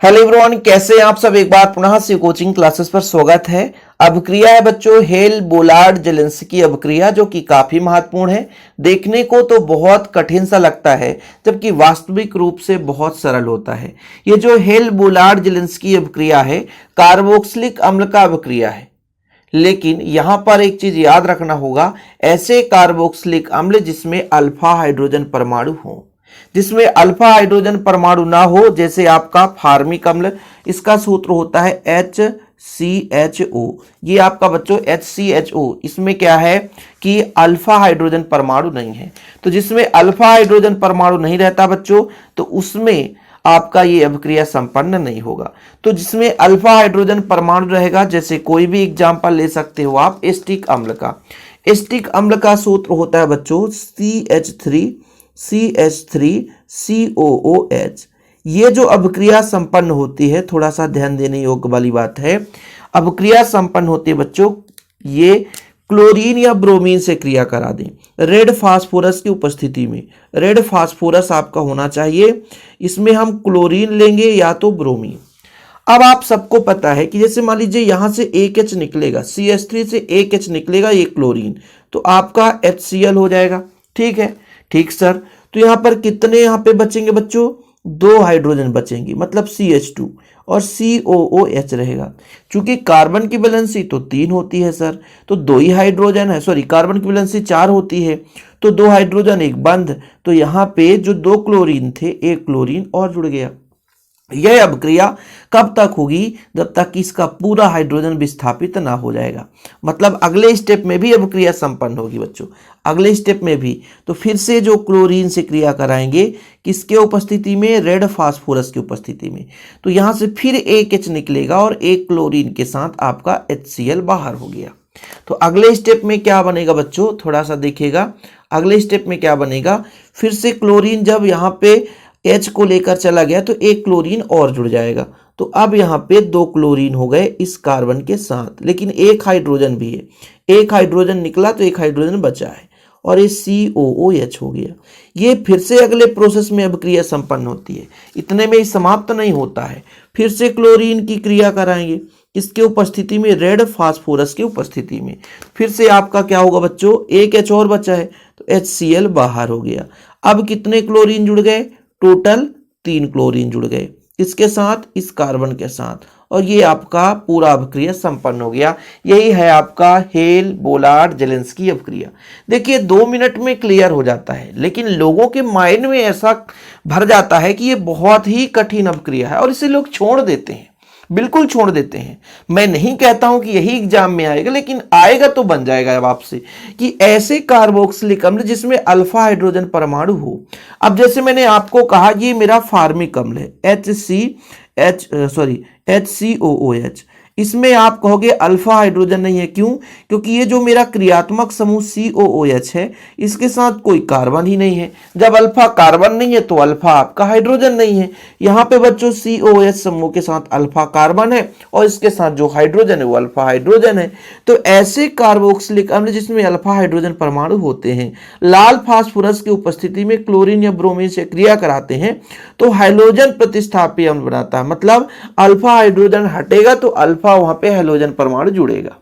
Hello everyone, कैसे हैं आप सब। एक बार पुनः से कोचिंग क्लासेस पर स्वागत है। अभिक्रिया है बच्चों हेल बोलार्ड जेलेंस्की अभिक्रिया, जो कि काफी महत्वपूर्ण है। देखने को तो बहुत कठिन सा लगता है, जबकि वास्तविक रूप से बहुत सरल होता है। ये जो हेल बोलार्ड जेलेंस्की अभिक्रिया है, कार्बोक्सिलिक अम्ल का अभिक्रिया है। लेकिन यहां पर एक चीज याद रखना होगा, ऐसे कार्बोक्सिलिक अम्ल जिसमें अल्फा हाइड्रोजन परमाणु हो। जिसमें अल्फा हाइड्रोजन परमाणु ना हो, जैसे आपका फार्मिक अम्ल, इसका सूत्र होता है HCHO। ये आपका बच्चों HCHO, इसमें क्या है कि अल्फा हाइड्रोजन परमाणु नहीं है। तो जिसमें अल्फा हाइड्रोजन परमाणु नहीं रहता बच्चों, तो उसमें आपका ये अभिक्रिया संपन्न नहीं होगा। तो जिसमें अल्फा हाइड्रोजन परमाणु रहेगा, जैसे कोई भी एग्जाम्पल ले सकते हो आप एस्टिक अम्ल का। एस्टिक अम्ल का सूत्र होता है बच्चों CH3COOH। ये जो अभिक्रिया संपन्न होती है, थोड़ा सा ध्यान देने योग्य वाली बात है, अभिक्रिया संपन्न होती है बच्चों, ये क्लोरीन या ब्रोमीन से क्रिया करा दें रेड फास्फोरस की उपस्थिति में। रेड फास्फोरस आपका होना चाहिए, इसमें हम क्लोरीन लेंगे या तो ब्रोमीन। अब आप सबको पता है कि जैसे मान लीजिए यहां से एक H निकलेगा, CH3 से एक H निकलेगा, ये क्लोरीन, तो आपका HCl हो जाएगा। ठीक है, ठीक सर। तो यहां पर कितने यहां पे बचेंगे बच्चों? 2 हाइड्रोजन बचेंगे, मतलब CH2 और COOH रहेगा। चूंकि कार्बन की वैलेंसी तो 3 होती है सर, तो 2 ही हाइड्रोजन है, सॉरी कार्बन की वैलेंसी 4 होती है, तो 2 हाइड्रोजन एक बंद। तो यहां पे जो 2 क्लोरीन थे, एक क्लोरीन और जुड़ गया। यह अभिक्रिया कब तक होगी? जब तक कि इसका पूरा हाइड्रोजन विस्थापित ना हो जाएगा। मतलब अगले स्टेप में भी अभिक्रिया संपन्न होगी बच्चों, अगले स्टेप में भी। तो फिर से जो क्लोरीन से क्रिया कराएंगे, किसके उपस्थिति में? रेड फास्फोरस की उपस्थिति में। तो यहां से फिर एक H निकलेगा और एक क्लोरीन के साथ आपका HCl बाहर हो गया। तो अगले स्टेप में क्या बनेगा बच्चों? थोड़ा सा देखिएगा, अगले स्टेप में क्या बनेगा, फिर से क्लोरीन जब यहाँ पे H को लेकर चला गया तो एक क्लोरीन और जुड़ जाएगा। तो अब यहाँ पे 2 क्लोरीन हो गए इस कार्बन के साथ, लेकिन एक हाइड्रोजन भी है, एक हाइड्रोजन निकला तो एक हाइड्रोजन बचा है, और ये COOH हो गया। ये फिर से अगले प्रोसेस में अभिक्रिया संपन्न होती है, इतने में ही समाप्त नहीं होता है। फिर से क्लोरीन की क्रिया कराएंगे, किसके उपस्थिति में? रेड फास्फोरस की उपस्थिति में। फिर से आपका क्या होगा बच्चों? एक H और बचा है, तो HCl बाहर हो गया। अब कितने क्लोरीन जुड़ गए? टोटल 3 क्लोरीन जुड़ गए, इसके साथ, इस कार्बन के साथ, और ये आपका पूरा अभिक्रिया संपन्न हो गया। यही है आपका हेल बोलार्ड जेलेंस्की अभिक्रिया। देखिए 2 मिनट में क्लियर हो जाता है, लेकिन लोगों के माइंड में ऐसा भर जाता है कि ये बहुत ही कठिन अभिक्रिया है और इसे लोग छोड़ देते हैं, बिल्कुल छोड़ देते हैं। मैं नहीं कहता हूं कि यही एग्जाम में आएगा, लेकिन आएगा तो बन जाएगा अब आपसे कि ऐसे कार्बोक्सिलिक अम्ल जिसमें अल्फा हाइड्रोजन परमाणु हो। अब जैसे मैंने आपको कहा, ये मेरा फार्मिक अम्ल है HCOOH। इसमें आप कहोगे अल्फा हाइड्रोजन नहीं है, क्यों? क्योंकि ये जो मेरा क्रियात्मक समूह COOH है, इसके साथ कोई कार्बन ही नहीं है। जब अल्फा कार्बन नहीं है तो अल्फा आपका हाइड्रोजन नहीं है। यहाँ पे बच्चों COOH समूह के साथ अल्फा कार्बन है और इसके साथ जो हाइड्रोजन है वो अल्फा हाइड्रोजन है। तो ऐसे कार्बोक्सिलिक अम्ल जिसमें अल्फा हाइड्रोजन परमाणु होते हैं, लाल फास्फोरस की उपस्थिति में क्लोरीन या ब्रोमीन से क्रिया कराते हैं तो हाइड्रोजन प्रतिस्थापी अम्ल बनाता है। मतलब अल्फा हाइड्रोजन हटेगा तो अल्फा वहां पे हाइड्रोजन परमाणु जुड़ेगा।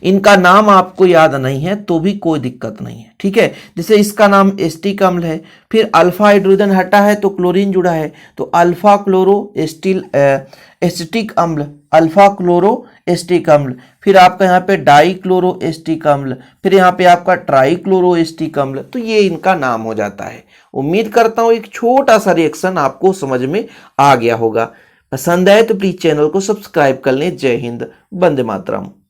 इनका नाम आपको याद नहीं है तो भी कोई दिक्कत नहीं है, ठीक है। जैसे इसका नाम एस्टिक अम्ल है, फिर अल्फा हाइड्रोजन हटा है तो क्लोरीन जुड़ा है, तो अल्फा क्लोरो एस्टिक अम्ल, अल्फा क्लोरो एस्टिक अम्ल। फिर आपका यहाँ पे डाई क्लोरो एस्टिक अम्ल, फिर यहाँ पे आपका ट्राई क्लोरो एस्टिक अम्ल। तो ये इनका नाम हो जाता है। उम्मीद करता हूं एक छोटा सा रिएक्शन आपको समझ में आ गया होगा। पसंद आए तो प्लीज चैनल को सब्सक्राइब कर लें। जय हिंद, वंदे मातरम।